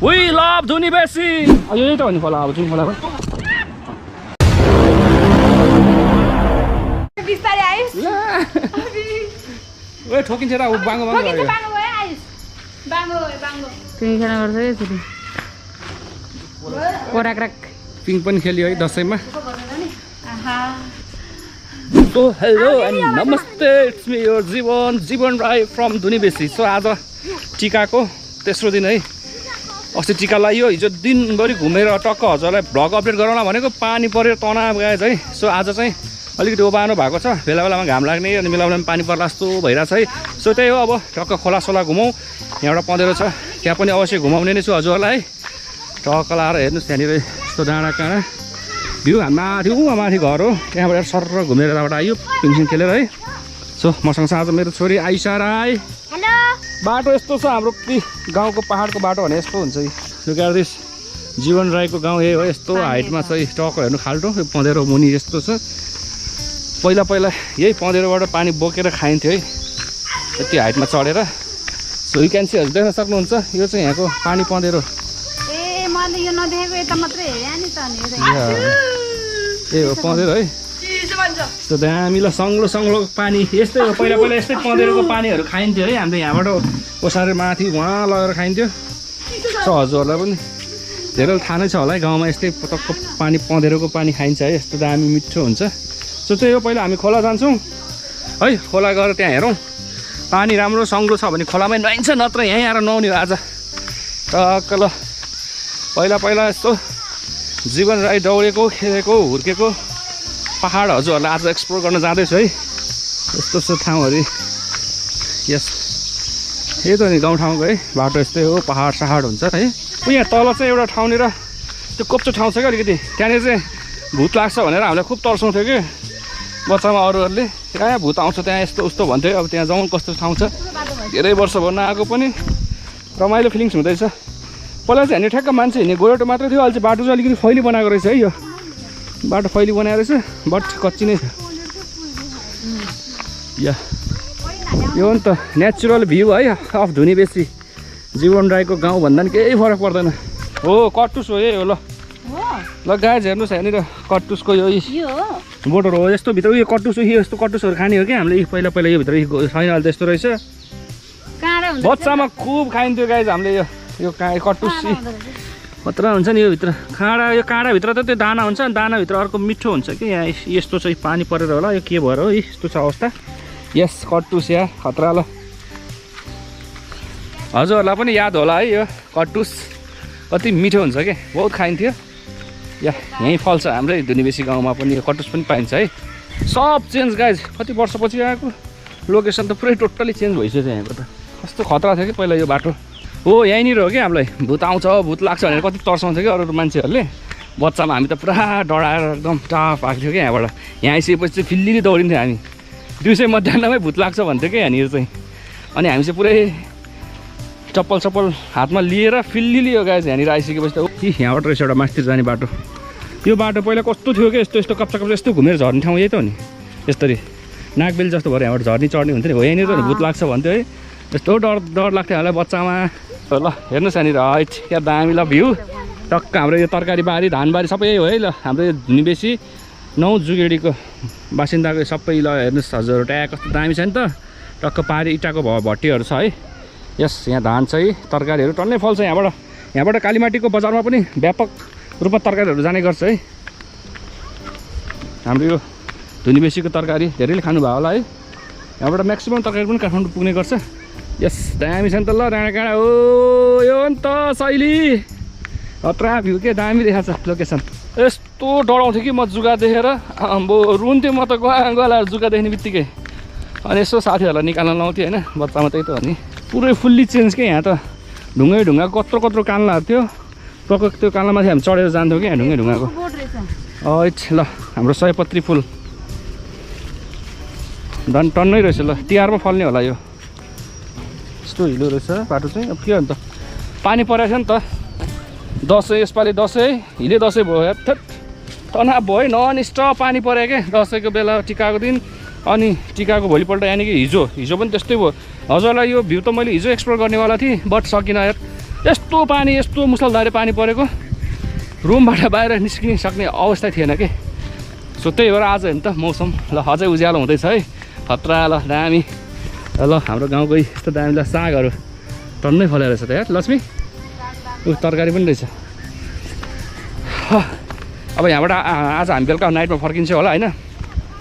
We love Dhunibeshi. यो त हो नि खोला अब जुन खोलाको बिस्तारै आइस ओए ठोकिन्छ र बाङ्गो बाङ्गो बाङ्गो भयो आइस बाङ्गो त्यही खेला गर्छ यसरी कोराक्रक पिङ पनि खेल्यो है दसैँमा So hello and namaste, it's me your Jeevan Rai from Dhunibeshi. So आज टिकाको तेस्रो दिन है अस्ति टिका लगाइयो हिजो दिनभरि घुमेर टक्क हजुरलाई भ्लग अपडेट गराउन भनेको पानी परेर तनाव गएछ है सो आज चाहिँ अलिकति ओबानो भएको छ बेला बेलामा घाम लाग्ने अनि बेला बेलामा पानी पर्ला जस्तो भइरहेछ है सो त्यही हो अब टक्क खोला सोला घुमाउँ यहाँबाट पँधेरो छ त्यहाँ पनि अवश्य घुमाउने नै छु हजुरहरूलाई टक्क लाएर हेर्नुहोस् त्यहाँनिर यस्तो डाँडा काँडा भ्यू माथि घर हो त्यहाँबाट सर घुमेर यताबाट आयो पिङसिङ खेलेर है सो मसँग आज मेरो छोरी आइसा राई बाटो यस्तो छ हाम्रो गाउँको पहाडको बाटो भने यस्तो हुन्छ लुक एट दिस जीवन राईको गाउँ यही हो यस्तो हाइटमा चाहिँ टक्क हेर्नु खाल्टो यो पँधेरो मुनि यस्तो छ पहिला यही पँधेरोबाट पानी बोकेर खाइन्थ्यो है यति हाइटमा चढेर सो यु क्यान सी हजुर देख्न सक्नुहुन्छ यो चाहिँ यहाँको पानी पँधेरो ए मैले यो नदेखेको यता मात्रै हेरे नि त ए हो पँधेरो है यस्तो दामीलाई सङ्लो पानी यस्तै हो पहिला यस्तै पँधेरोको पानीहरू खाइन्थ्यो है हामीले यहाँबाट ओसारेर माथि उहाँ लगेर खाइन्थ्यो सो हजुरहरूलाई पनि धेरै थाहा नै छ होला है गाउँमा यस्तै पटक्क पानी पँधेरोको पानी खाइन्छ है यस्तो दामी मिठो हुन्छ सो त्यही हो पहिला हामी खोला जान्छौँ है खोला गएर त्यहाँ हेरौँ पानी राम्रो सङ्लो छ भने खोलामै नुहाइन्छ नत्र यहीँ आएर नुहाउने हो आज टक्क ल पहिला यस्तो जीवन राई दौडेको खेलेको हुर्केको पहाड हजुरहरूलाई आज एक्सप्लोर गर्न जाँदैछु है यस्तो ठाउँहरू यस यही त नि गाउँठाउँको है बाटो यस्तै हो पहाड हुन्छ है यहाँ तल चाहिँ एउटा ठाउँनिर त्यो कोप्चो ठाउँ छ क्या अलिकति त्यहाँनिर चाहिँ भूत लाग्छ भनेर हामीलाई खुब तर्साउँथ्यो कि बच्चामा अरूहरूले कहाँ भूत आउँछ त्यहाँ यस्तो उस्तो भन्थ्यो अब त्यहाँ जाउँ कस्तो ठाउँ छ धेरै वर्ष भयो नआएको पनि रमाइलो फिलिङ्स हुँदैछ पहिला चाहिँ हामी ठ्याक्क मान्छे हिँड्ने गोरेटो मात्रै थियो अहिले चाहिँ बाटो चाहिँ अलिकति फैली बनाएको रहेछ है यो बाटो फैली बनाएको रहेछ बट कच्ची नै छ यो नि त नेचुरल भ्यू है अफ धुनीबेसी जीवन राईको गाउँ भन्दा पनि केही फरक पर्दैन हो कटुस हो यही हो ल गाइज हेर्नुहोस् यहाँनिर कटुसको यो बोटर हो यस्तो भित्र उयो कटुस यस्तो कटुसहरू खाने हो कि हामीले पहिला यो भित्र छैन अहिले त यस्तो रहेछ बच्चामा खुब खाइन्थ्यो गाइज हामीले यो कटुस खतरा हुन्छ नि यो भित्र यो काँडाभित्र त त्यो दाना हुन्छ दानाभित्र अर्को मिठो हुन्छ कि यहाँ यस्तो चाहिँ पानी परेर होला यो के भएर हो यस्तो छ अवस्था यस कटुस या खतरा ल हजुरहरूलाई पनि याद होला है यो कटुस कति मिठो हुन्छ कि बहुत खाइन्थ्यो यहीँ फल्छ हाम्रै धुनीबेसी गाउँमा पनि यो कटुस पनि पाइन्छ है सब चेन्ज गाइज कति वर्षपछि आएको लोकेसन त पुरै टोटल्ली चेन्ज भइसक्यो यहाँको त कस्तो खतरा थियो कि पहिला यो बाटो हो यहीँनिर हो कि हामीलाई भूत आउँछ भूत लाग्छ भनेर कति तर्साउँछ कि अरू मान्छेहरूले बच्चामा हामी त पुरा डराएर एकदम टाफ आएको थियो कि यहाँबाट यहाँ आइसकेपछि चाहिँ फिल्ली दौडिन्थ्यो हामी दिउँसै मध्याहमै भूत लाग्छ भन्थ्यो कि यहाँनिर चाहिँ अनि हामी चाहिँ पुरै चप्पल हातमा लिएर फिल्ली हो गाइज यहाँनिर आइसकेपछि त यहाँबाट रहेछ एउटा मास्तिर जाने बाटो यो बाटो पहिला कस्तो थियो कि यस्तो कप्चा यस्तो घुमेर झर्ने ठाउँ यही त हो नि यसरी नागबेली जस्तो भएर यहाँबाट झर्नी चढ्ने हुन्थ्यो नि हो यहाँनिर भूत लाग्छ भन्थ्यो है यस्तो डर लाग्थ्यो हामीलाई बच्चामा ल हेर्नुहोस् यहाँनिर हाइट क्या दामी ल भ्यू टक्क हाम्रो यो तरकारी बारी धानबारी सबै हो है ल हाम्रो यो धुनीबेसी 9 जुगेडीको बासिन्दाको सबै ल हेर्नुहोस् हजुर ट्याग कस्तो दामी छ नि त टक्क पारी इँटाको भट्टीहरू छ है यस यहाँ धान चाहिँ तरकारीहरू टन्नै फल्छ यहाँबाट कालीमाटीको बजारमा पनि व्यापक रूपमा तरकारीहरू जाने गर्छ है हाम्रो यो धुनीबेसीको तरकारी धेरैले खानुभयो होला है यहाँबाट म्याक्सिमम् तरकारी पनि काठमाडौँ पुग्ने गर्छ यस दामी छ नि त ल डाँडाकाँडा हो यो नि त शैली खतरा भ्यू के दामी देखाएको छ लोकेसन यस्तो डराउँथ्यो कि म जुगा देखेर अब रुन्थ्यो म त गलाएर जुगा देख्ने बित्तिकै अनि यसो साथीहरूलाई निकाल्न लाउँथ्यो होइन बच्चामा त्यही त हो नि पुरै फुल्ली चेन्ज के यहाँ त ढुङ्गा कत्रो कान्लाहरू थियो टक्क त्यो कान्लामाथि हामी चढेर जान्थ्यौँ कि यहाँ ढुङ्गाको ल हाम्रो सयपत्री फुल धन टन्नै रहेछ ल तिहारमा फल्ने होला यो यस्तो हिलो रहेछ बाटो चाहिँ अब के हो नि त पानी परेको छ नि त दसैँ यसपालि दसैँ हिले दसैँ भयो तनाव भयो नन स्टप पानी पऱ्यो क्या दसैँको बेला टिकाको दिन अनि टिकाको भोलिपल्ट यानि कि हिजो पनि त्यस्तै भयो हजुरलाई यो भ्यू त मैले हिजो एक्सप्लोर गर्नेवाला थिएँ बट सकिनँ यार यस्तो पानी यस्तो मुसलधारे पानी परेको रुमबाट बाहिर निस्किन सक्ने अवस्था थिएन कि सो त्यही भएर आज हेर्नु त मौसम ल अझै उज्यालो हुँदैछ है खतरा ल दामी ल हाम्रो गाउँकै यस्तो दामी ल सागहरू टन्नै फलेर रहेछ त यार लक्ष्मी तरकारी पनि रहेछ अब यहाँबाट आज हामी बेलुका नाइटमा फर्किन्छ होला होइन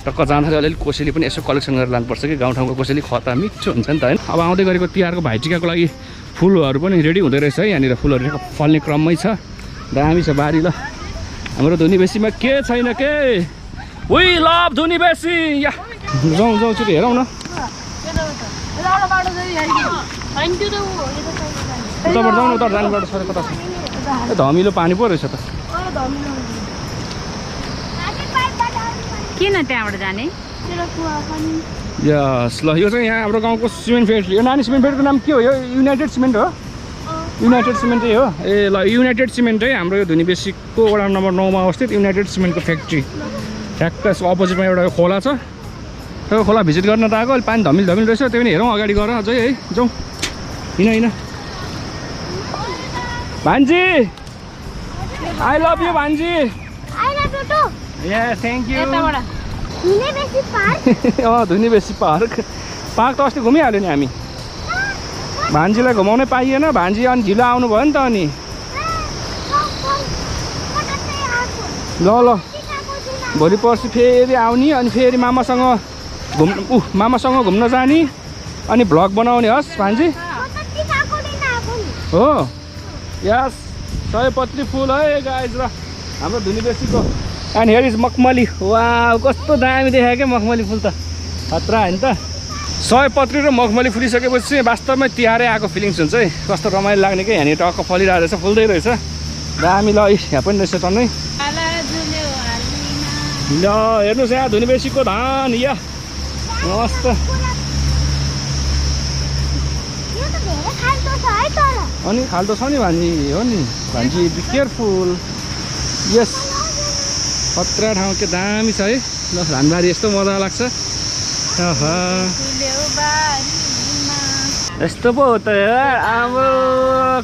टक्क जाँदाखेरि अलिअलि कोसेली पनि यसो कलेक्सन गरेर लानुपर्छ कि गाउँठाउँको कोसेली खता मिठो हुन्छ नि त होइन अब आउँदै गरेको तिहारको भाइटिकाको लागि फुलहरू पनि रेडी हुँदै रहेछ है यहाँनिर फुलहरू फल्ने क्रममै छ दामी छ बारी ल हाम्रो धुनीबेसीमा के छैन के वी लभ धुनीबेसी या जाउँ छिटो हेरौँ न उताबाट जाउँ न उता जानुपर्छ सर कता छ धमिलो पानी पो रहेछ त किन त्यहाँबाट जाने यस ल यो चाहिँ यहाँ हाम्रो गाउँको सिमेन्ट फ्याक्ट्री यो नानी सिमेन्ट फ्याक्ट्रीको नाम के हो यो युनाइटेड सिमेन्ट हो युनाइटेड सिमेन्टै हो ए ल युनाइटेड सिमेन्टै हाम्रो यो धुनीबेसीको वडा नम्बर 9 मा अवस्थित युनाइटेड सिमेन्टको फ्याक्ट्री ठ्याक्क यसको अपोजिटमा एउटा खोला छ त्यो खोला भिजिट गर्न त आएको अहिले पानी धमिल धमिल रहेछ त्यो पनि हेरौँ अगाडि गएर अझै है जाउँ हिँड भान्जी आई लभ यु भान्जी थ्याङ्क यू धुनीबेसी पार्क त अस्ति घुमिहाल्यो नि हामी भान्जीलाई घुमाउनै पाइएन भान्जी अनि ढिलो आउनु भयो नि त अनि ल भोलि पर्सि फेरि आउने अनि फेरि मामासँग घुम्न जाने अनि भ्लग बनाउने हस् भान्जी हो यस सयपत्री फुल है गाइज र हाम्रो धुनीबेसीको एन्ड हेयर इज मखमली वा कस्तो दामी देखायो क्या मखमली फुल त खतरा होइन त सयपत्री र मखमली फुलिसकेपछि वास्तवमै तिहारै आएको फिलिङ्स हुन्छ है कस्तो रमाइलो लाग्ने क्या यहाँनिर टक्क फलिरहेको रहेछ फुल्दै रहेछ दामी ल यहाँ पनि रहेछ टन्नै ल हेर्नुहोस् यहाँ धुनीबेसीको धान या मस्त अनि खाल्टो छ नि भान्जी हो नि भान्जी बी केयरफुल यस खतरा ठाउँ के दामी छ है ल धानबारी यस्तो मजा लाग्छ यस्तो पो हो त अब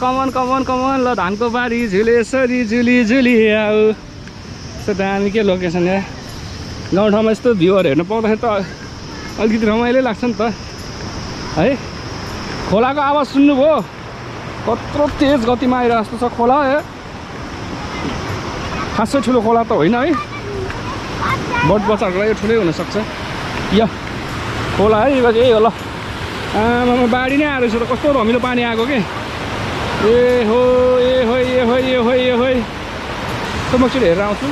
कमन ल धानको बारी झुलेसरी झुली आऊ यस्तो दामी के लोकेसन यहाँ गाउँठाउँमा यस्तो भ्यूहरू हेर्नु पाउँदाखेरि त अलिकति रमाइलो लाग्छ नि त है खोलाको आवाज सुन्नुभयो कत्रो तेज गतिमा आइरहेको जस्तो छ खोला खासै ठुलो खोला त होइन है बट बच्चाहरूको लागि ठुलै हुनसक्छ या खोला है यही हो ल आमामा बाढी नै आएको रहेछ त कस्तो रमिलो पानी आएको के ए हो त म एकचोटि हेरेर आउँछु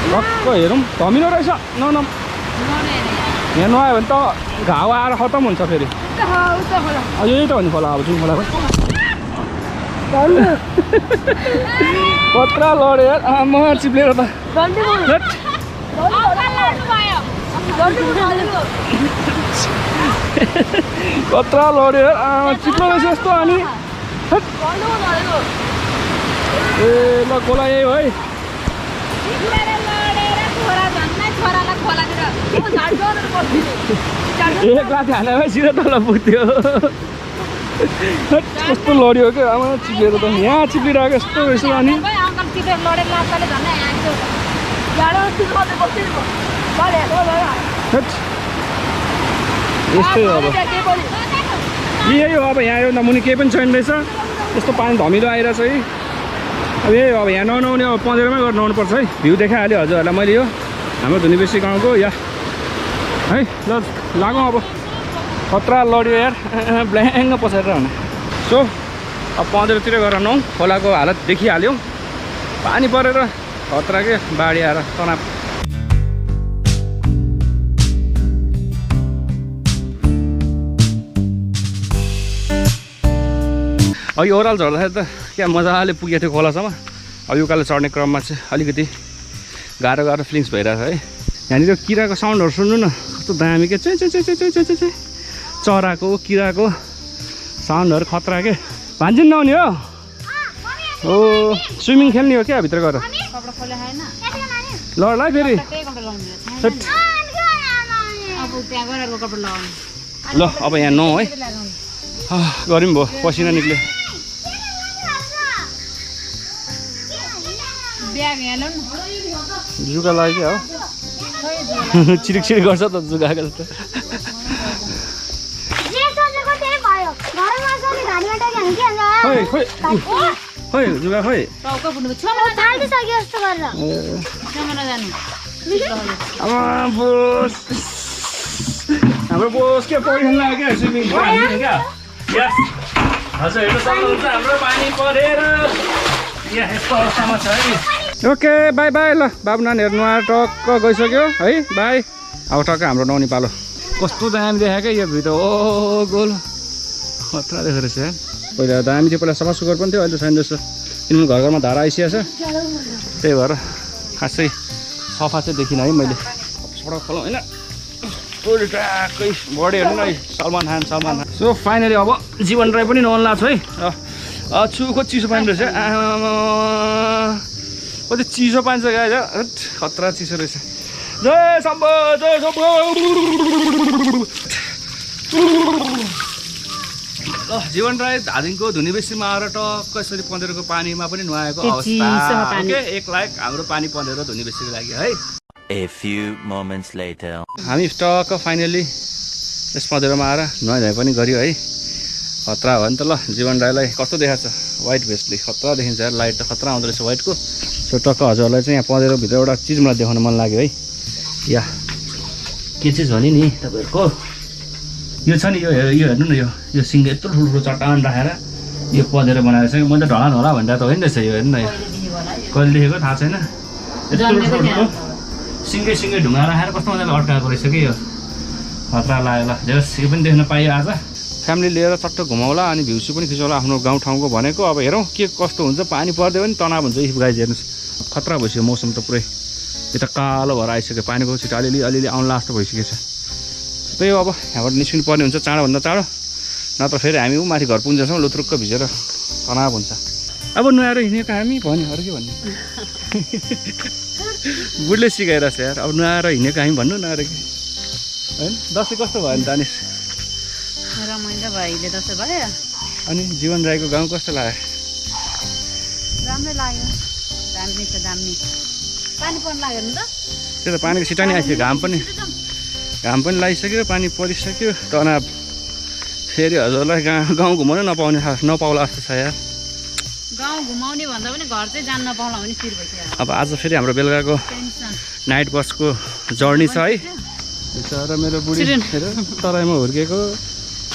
टक्क हेरौँ धमिलो रहेछ यहाँ नआयो भने त घाउ आएर खतम हुन्छ फेरि यही त हो नि खोला अब जुन खोला कत्रा लड्यो यार आमा चिप्लेर त कत्रा लड्यो यार आमा चिप्लो रहेछ यस्तो अनि ए ल खोला यही हो है एक लाख हालेमै सिधै तल पुग्थ्यो कस्तो लड्यो क्या आमा चिप्लेर त यहाँ चिप्लिरहेको यस्तो रहेछ अनि यस्तै अब यही हो अब यहाँ यो नमुनि केही पनि छैन रहेछ यस्तो पानी धमिलो आइरहेछ है अब यही हो अब यहाँ ननुहाउने अब पँधेरमै गरेर नुहाउनु पर्छ है भ्यू देखाइहाल्यो हजुरहरूलाई मैले यो हाम्रो धुनीबेसी गाउँको या है ल लागौँ अब खतरा लड्यो यार ब्ल्याङ्ग पसेर हुने सो अब पँधेरतिर गएर नुहाउँ खोलाको हालत देखिहाल्यौँ पानी परेर खतरा के बाढी आएर तनाव अब यो ओह्रालो झर्दाखेरि त क्या मजाले पुगेको थियो खोलासम्म अब यो उकालो चढ्ने क्रममा चाहिँ अलिकति गाह्रो फिलिङ्स भइरहेछ है यहाँनिर किराको साउन्डहरू सुन्नु न कस्तो दामी के चराको किराको साउन्डहरू खतरा के भान्जिन नहुने हो हो स्विमिङ खेल्ने हो क्या भित्र गएर ल फेरि ल अब यहाँ नौ है गऱ्यौँ भयो पसिना निक्ल्यो ब्याग यहाँ ल्याउनु जुगा लाग्यो हो चिरिक चिरिक गर्छ त जुगाको जस्तो खोइ जुगा खोइ टाउको फुट्नु छमा थाल्दिसक्यो जस्तो गरेर छमा जानु हाम्रो बोस के परिहाल्न लाग्यो स्विमिङ पुल क्या यस हजुर हेर्नु सक्नुहुन्छ हाम्रो पानी परेर यहाँ यस्तो अवस्थामा छ है ओके बाई बाई ल बाबु नानीहरू नुहाएर टक्क गइसक्यो है बाई अब टक्क हाम्रो नुहाउने पालो कस्तो दामी देखाएको यो भित्र ओ गोल खतरा देखेको रहेछ यार पहिला दामी थियो पहिला सफा सुग्घर पनि थियो अहिले छैन जस्तो किनभने घर घरमा धारा आइसकेको छ त्यही भएर खासै सफा चाहिँ देखिनँ है मैले सडक खोलौँ होइन ट्याक्कै बढी हेर्नु न है सलमान खान सो फाइनली अब जीवन राई पनि नुहाउनु लाग्छ है छुको चिसो पानी रहेछ कति चिसो पानी छ गाई खतरा चिसो रहेछ जय शम्भो जय शम्भो ल जीवन राई धादिङको धुनीबेसीमा आएर टक्क यसरी पँधेरोको पानीमा पनि नुहाएको अवस्था ओके एक लायक हाम्रो पानी पँधेरो धुनीबेसीको लागि है A few moments later. हामी टक्क फाइनली यस पँधेरोमा आएर नुहाइधुवाइ पनि गऱ्यो है खतरा हो नि त ल जीवन राईलाई कस्तो देखाएको छ वाइट भेस्टले खतरा देखिन्छ यार लाइट त खतरा आउँदो रहेछ वाइटको सो टक्क हजुरलाई चाहिँ यहाँ पँधेरोभित्र एउटा चिज मलाई देखाउन मन लाग्यो है या के चिज भने नि तपाईँहरूको यो छ नि यो हेर्नु न यो सिङ्गे यत्रो ठुल्ठुलो चट्टान राखेर यो पँधेरो बनाएर चाहिँ मैले त ढलान होला भनेर त होइन रहेछ यो हेर्नु न यो कहिले देखेको थाहा छैन यत्रो ठुलो सिङ्गै ढुङ्गा राखेर कस्तो मजाले अड्काएको रहेछ कि यो खतरा लाग्यो ल जस यो पनि देख्न पाइयो आज फ्यामिली लिएर चट्ट घुमाउला अनि भ्युसु पनि खिचाउला आफ्नो गाउँठाउँको भनेको अब हेरौँ के कस्तो हुन्छ पानी पर्दै पनि तनाव हुन्छ गाइज हेर्नुहोस् खतरा भइसक्यो मौसम त पुरै यता कालो भएर आइसक्यो पानीको छिटो अलिअलि आउला जस्तो भइसकेको छ त्यही हो अब यहाँबाट निस्किनु पर्ने हुन्छ चाँडोभन्दा चाँडो नत्र फेरि हामी माथि घर पुग्छौँ लुत्रुक्क भिजेर तनाव हुन्छ अब नुहाएर हिँडेको हामी भन्यो अरू के भन्ने बुढले सिकाइरहेछ यार अब नुहाएर हिँडेको हामी भन्नु नुहाएर कि होइन दसैँ कस्तो भयो नि दानिस रमाइलो भयो अहिले दसैँ भयो अनि जीवन राईको गाउँ कस्तो लाग्यो राम्रै लाग्यो दामी छ दामी पानी पर्न लाग्यो नि त त्यो त पानीको छिटा नि आइसक्यो घाम पनि लागिसक्यो पानी परिसक्यो तनाव फेरि हजुरलाई गाउँ घुमाउनु नपाउला जस्तो छ यार गाउँ घुमाउने भन्दा पनि घर चाहिँ जान नपाउला भने फिर भइसक्यो अब आज फेरि हाम्रो बेलुकाको नाइट बसको जर्नी छ है बिचरा मेरो बुढी तराईमा हुर्केको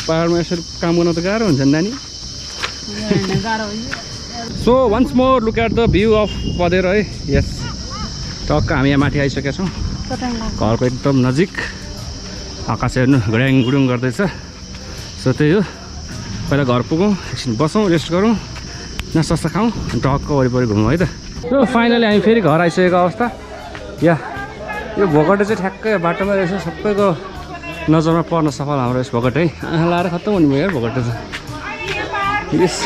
पाहाडमा यसरी काम गर्न त गाह्रो हुन्छ नि नानी so once more look at the view of पँधेरो है यस टक्क हामी यहाँ माथि आइसकेका छौँ घरको एकदम नजिक आकाश हेर्नु घुड्याङ गुडुङ गर्दैछ सो त्यही हो पहिला घर पुगौँ एकछिन बसौँ रेस्ट गरौँ नास्ता खाउँ टक्क वरिपरि घुमौँ है त सो फाइनली हामी फेरि घर आइसकेको अवस्था या यो भोगटे चाहिँ ठ्याक्कै बाटोमा रहेछ सबैको नजरमा पर्न सफल हाम्रो यस भोगटे है आँखा लाएर खत्तम हुने भयो यार भोगटे त यस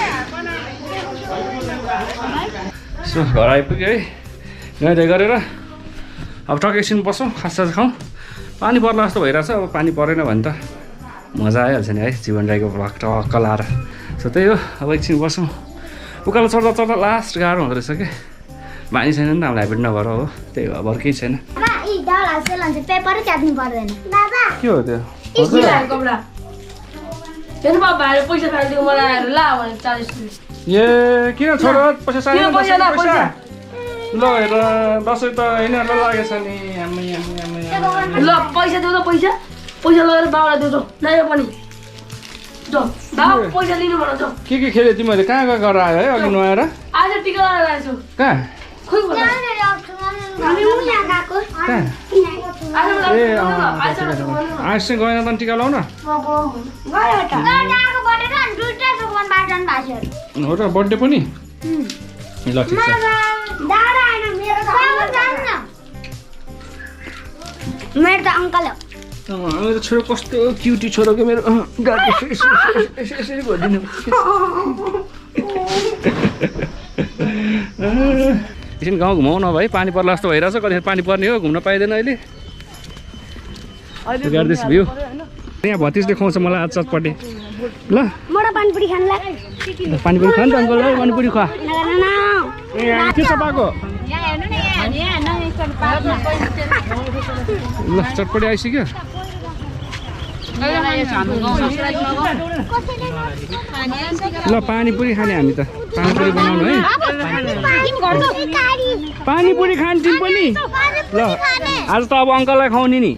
सो घर आइपुग्यो है नुहाइधुवाइ गरेर अब टक्क एकछिन बसौँ खाजा खाउँ पानी पर्ला जस्तो भइरहेछ अब पानी परेन भने त मजा आइहाल्छ नि है जीवन राईको भ्लग टक्क लाएर सो त्यही हो अब एकछिन बसौँ उकालो चढ्दा लास्ट गाह्रो हुँदो रहेछ कि बानी छैन नि त हामीलाई हेबिट नभएर हो त्यही हो अब अरू केही छैन के हो त्यो ए किन छोड पैसा चाहियो ल हेर दसैँ त यिनीहरूलाई लागेछ नि ल पैसा देऊ त पैसा लगेर बाबालाई देऊ नयाँ पनि पैसा लिनु भन के खेल्यो तिमीहरूले कहाँ गरेर आयो है अघि नुहाएर आज टिका लगाएर आएछु कहाँ ए आज चाहिँ गएन त टिका लाउन हो र बर्थडे पनि ल ठिक छ मेरो त अङ्कल हो मेरो छोरो कस्तो क्युटी छोरो के मेरो गाडी यसरी भनिदिनु एकछिन गाउँ घुमाउ न भाइ पानी पर्ला जस्तो भइरहेछ कतिखेर पानी पर्ने हो घुम्न पाइँदैन अहिले गाडिदिस भ्यू यहाँ भतिजले खुवाउँछ मलाई आज चटपटे ल पानीपुरी खानु पानीपुरी खानु त अङ्कल है पानीपुरी खुवा के छ पाएको ल चटपटी आइसक्यो ल पानीपुरी खाने हामी त पानीपुरी बनाउनु है पानीपुरी खाने तिमी पनि ल आज त अब अङ्कललाई खुवाउने नि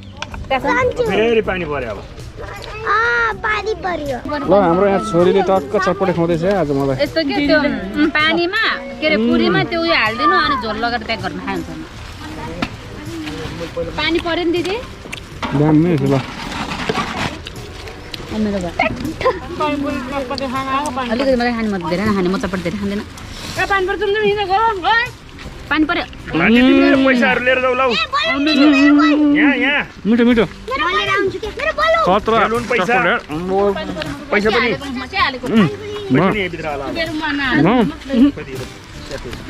फेरि पानी पर्यो अब ल हाम्रो यहाँ छोरीले टक्क चटपटी खुवाउँदैछ है आज मलाई यस्तो के त्यो पानीमा के अरे पुरीमा त्यो उयो हाल्दिनु अनि झोल लगेर त्यहाँ गर्न खान्छ पानी पर्यो नि दिदी दामी छ ल अलिकति मात्रै खाने म त धेरै नखाने म चटपटी धेरै खाँदैन पानी पर्यो पैसाहरू लिएर जाऊ ल यहाँ मिठो मिठो पैसा पनि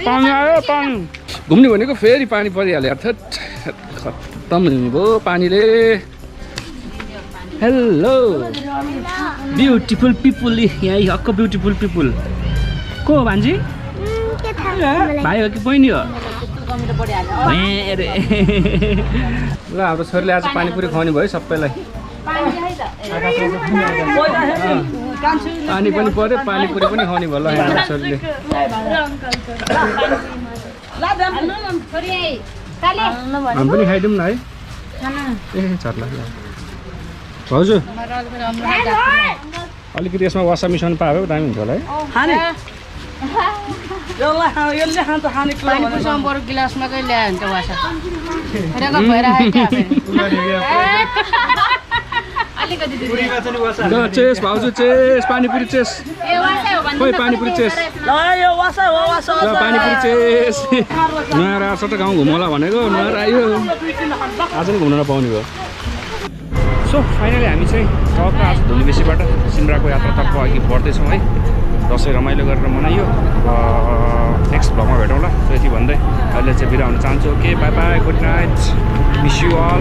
पानी आयो पानी घुम्ने भनेको फेरि पानी परिहाल्यो खत्तम हुने भयो पानीले हेलो ब्युटिफुल पिपुल यहाँ हक्क ब्युटिफुल पिपुल को हो भान्जी भाइ हो कि बहिनी हो ल हाम्रो छोरीले आज पानीपुरी खुवाउने भयो सबैलाई पानी पनि पर्यो पानीपुरी पनि खुवाउने भयो ल हाम्रो छोरीले हामी पनि खाइदिउँ न है ए चट्ला हजुर अलिकति यसमा वासा मिसाउनु पायो दामी हुन्छ होला है गिलासमा ल्यायो भने त वासा ल चेस भाउजू चेस पानीपुरी चेस खोइ पानीपुरी चेस ल पानीपुरी चेस नयाँ आएर सट्ट गाउँ घुमौला भनेको नयाँ आयो आज पनि घुम्न नपाउने भयो सो फाइनली हामी चाहिँ चौक आज धुनीबेसीबाट सिमराको यात्रातर्फ अघि बढ्दैछौँ है दसैँ रमाइलो गरेर मनाइयो नेक्स्ट भ्लगमा भेटौँला सो यति भन्दै अहिले चाहिँ बिदा हुन चाहन्छु okay bye bye good night wish you all